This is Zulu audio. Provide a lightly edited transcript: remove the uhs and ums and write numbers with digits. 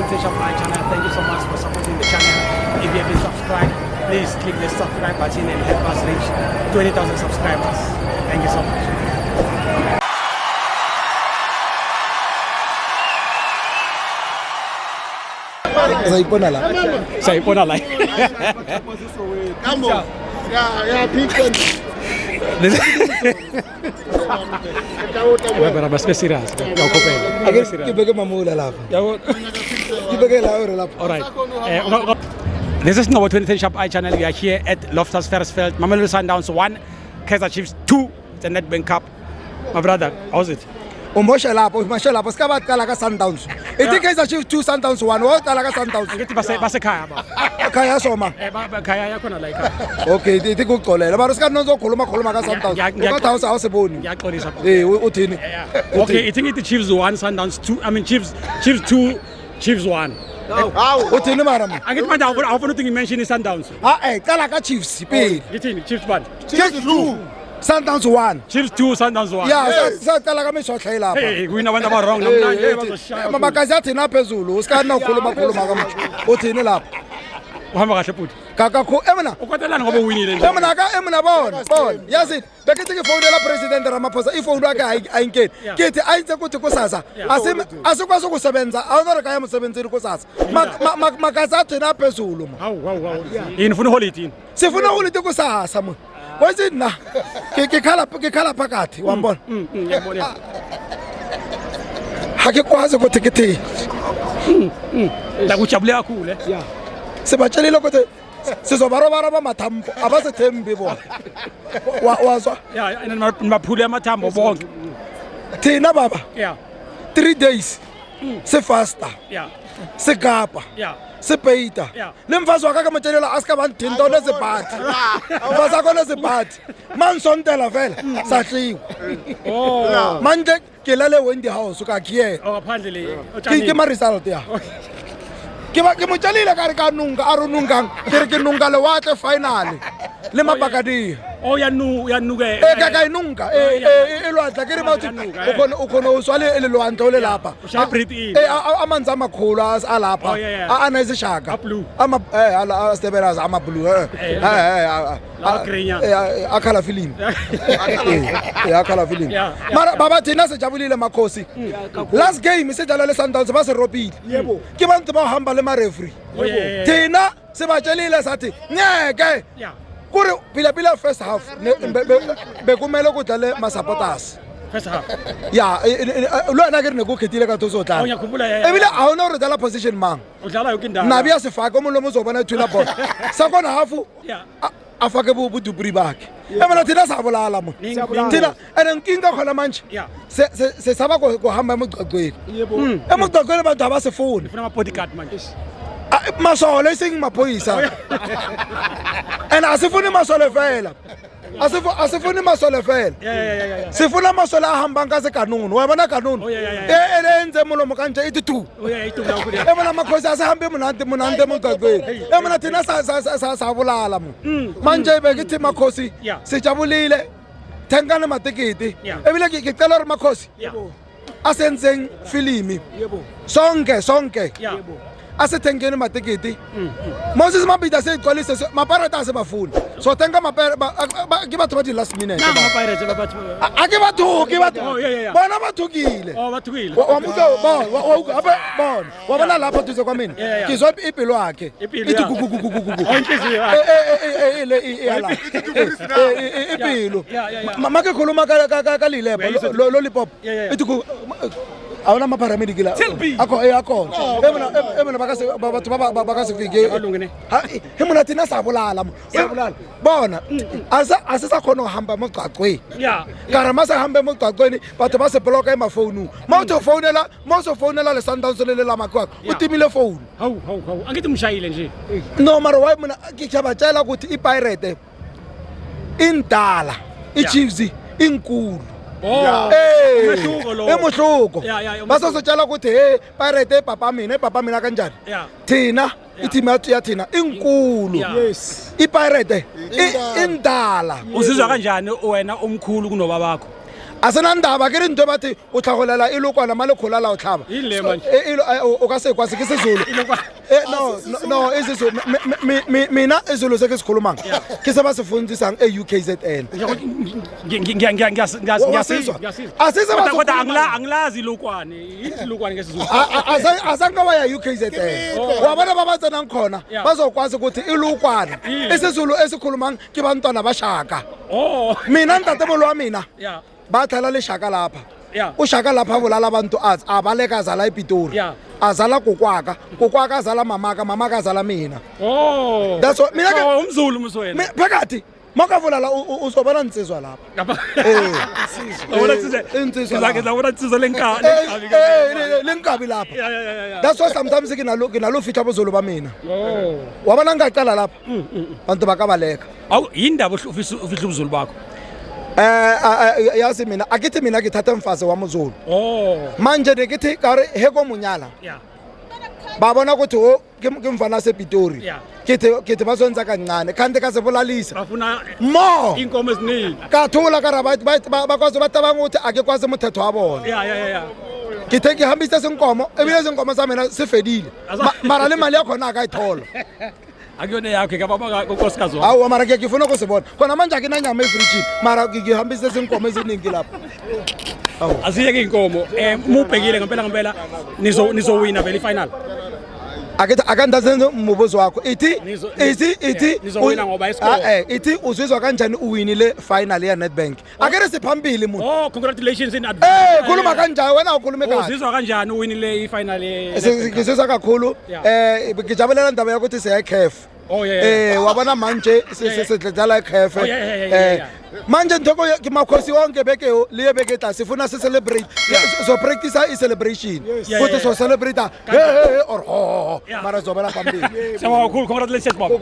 footage of my channel. Thank you so much for supporting the channel. If you haven't subscribed, please click the subscribe button and help us reach 20,000 subscribers. Thank you so much. Saipona like. Come on. Yeah, people. Pero mas serious. Alright. This is Novo 2010 Sharp Eye channel. We are here at Loftus Versfeld. Mamelodi Sundowns 1, Kaizer Chiefs 2. It's a Nedbank Cup. My brother, how's it? Umosha lapho ska baqala ka Sundowns. Ithi Kaizer Chiefs 2 Sundowns 1 waqala ka Sundowns. Ngithi basekhaya ba. Ekhaya soma. Ekhaya yakhona la ekhaya. Okay, ithi kuxolela. Mara ska nozokhuluma ka Sundowns. Kodwa awuseboni. Ngiyaxolisa. Uthini? Okay, ithi Chiefs 1 Sundowns 2. I mean Chiefs 2 Chiefs 1. Uthini mara? Angithi manje awufuna ukuthi ngimention iSundowns. Qala ka Chiefs phela. Ngithini Chiefs 1. Chiefs 2 Sundowns 1. Chiefs 2 Sundowns 1. Yeah, saqala ka mishohle lapha. Hey, kuyina abantu aba-wrong namhlanje bazoshaya. Mabakazi athi na phezulu, usikana ukhuluma ka manje. Uthini lapha? Uhamba kahle futhi. Kakakho emina. Ukwatelana ngoba uwinile nje. Emina bona. Yazi, bekithi ke phone la president Ramaphosa, ifone yakhe ayingeni. Kithi ayitse ukuthi kusasa. Asikwazi ukusebenza, awunore kaya umsebenzini kusasa. Makazi athi na phezulu. Hawu. Yini ufuna holiday? Sifuna holiday kusasa mo. Wenzini na? Ngikhala phakathi, wambona? Ngiyabona. Hakikwazi ukuthi kithi. La kujabule kakhulu Yeah. Sibatshelile ukuthi sizobarobara bamathambo abasethembi bona. Wazwa? Yeah, maphule amathambo bonke. Thina baba. Yeah. 3 days. Sifasta. Yeah. Sigapa. Yeah. Sipeita. Yeah. Lemfazi wakhe amatshelela aska banithinta nezibhathi. Mfazi akho nezibhathi. Mansontela vela sahliwa. Oh. Manje ke lale Wendy House ka khiyela. Oh, ngaphandle le. Ke ma result ya. Ke motshelile ka re ka nunga a runungang ke nunga le watle final le mabakadi. Oh yanuke. Ka inunga elwandla ke re bathi ukhona uswale elelwandla ole lapha. Usha breathe in. Amanzi amakhulu alapha ana izishaka blue. ala stebelaza ama blue Green. akhala film akhala film mara baba thina sejabulile makhosi last game sidlala le Sundowns baserobile yebo ke bantu ba hamba le ma referee thina sibatshelile sathi ngeke kuri phila first half bekumele ukudlale ma supporters First half. Yeah, lona ke re ne go khethile ka tsoso tla. Ebile a ona re dala position mang. Udlala yonke indawo. Nabi asifaka umuntu lomuzobona thula ball. Sakona hafu. Yeah. Afake buduburi bakhe. Emana thina sabolala mo. Thina ene nkinga khona manje. Yeah. Se saba go hamba emogcaqweni. Yebo. Emogcaqweni bantu abasefuni. Ufuna ama bodyguard manje. Masole ising maphoyisa. And asifuni masole vela. Asifuni masole vela. Yeah. Sifuna masole ahamba ngase kanunu. Wabona kanunu? Elenze mulomo kanje ithi tu. Itula ukuri. Emana makhosi asihambe munande mugcaqweni. Emana thina sabulala mo. Manje bekithi makhosi sijabulile. Thengana matikiti. Ebile ngicela uri makhosi. Asenzeng filimi. Yebo. Sonke. Yebo. Asethengeni matikiti. Moses mabida seyiqolise maparata asebafuni. So thenga ke batho ba di last minute. Nanga mapirates babathu. Ake bathuki bona bathukile. Oh bathukile. Wamuke bona wabona lapha duze kwamina ngizwa impilo yakhe ithi gugugugugugu ile iyala impilo make khuluma ka lilepo lollipop ithi awuna maparamedic la akho emina batho bakasifike Alungene. emina thina sabulala bona asisakhona uhamba emogcaqweni karama sahamba emogcaqweni batho basebloka emafonu mawuzofonela le Sundowns lele lamakwakho utimile phone Hawu angithi mshayile nje. no mara why mina ngiyabatshela ukuthi iPirate indala iChiefs inkulu. Oh, Emehluko basozotshela ukuthi hey Pirate papa mina kanjani thina i-team yathina inkulu iPirate indala. Uzizwa kanjani wena omkhulu kunobabakho? asenandaba ke re ntwe bathi o tlhagolela e lokwana male kholala o tlhaba Yini le manje? o ka se kwase ke sezulu no isizulu mina izulu seke sikhulumang ke se ba se fundisang e-UKZN ngiyasizwa asise ba kodwa angilazi ilokwane yini ilokwane ngesizulu azange waya UKZN wabona baba tsenang khona bazokwazi ukuthi ilukwana isizulu esikhulumang ke bantwana bashaka mina ntatemolo wa mina ba thala le shaka lapha ushaka lapha bulala abantu abaleka azala ePitori azala kokwaka azala mamaka azala mina that's what mina ke umzulu muswena phakathi makavulala uzobona insizwa lapha lenkabi lapha that's why sometimes ke nalo fitha bozulu ba mina wabona ngaqala lapha bantu bakabaleka awu yindaba ufihla ubuzulu bakho yazi mina akithi mina ngithatha mfazi wamuzulu manje ngithi kare heko munyala babona ukuthi ke mfana sePitori kithi bazonza kancane kanti kazebulalisa bafuna mo inkomo eziningi kathula kara bakwazi batabanga ukuthi ake kwazi umthetho wabona kithe ngihambisa izinkomo ebile izinkomo zami sifedile mara le mali yakho na akayithola akuyona yakho ke baba konkosikazi wakho awu mara ngiyafuna ukuzibona khona manje akinanyama efrijini mara ngihambisa izinkomo eziningi lapha asiyeke inkomo mubhekile ngempela nizowina vele final akithi akandazenze umubuzo wakho ithi nizowina ngoba iscore ithi uzizwa kanjani uwinile final ya Nedbank akere siphambili muntu congratulations in advance khuluma kanjani wena ukhulume kahle uzizwa kanjani uwinile ifinal ngizizwa kakhulu ngijabulela indaba yokuthi siyakhef wabona manje sidlala ekhefe manje nthoko ke makhosi wonke beke liye beke ta sifuna si celebrate so practice i celebration futhi so celebrate or mara zobela phambili so cool congratulations bob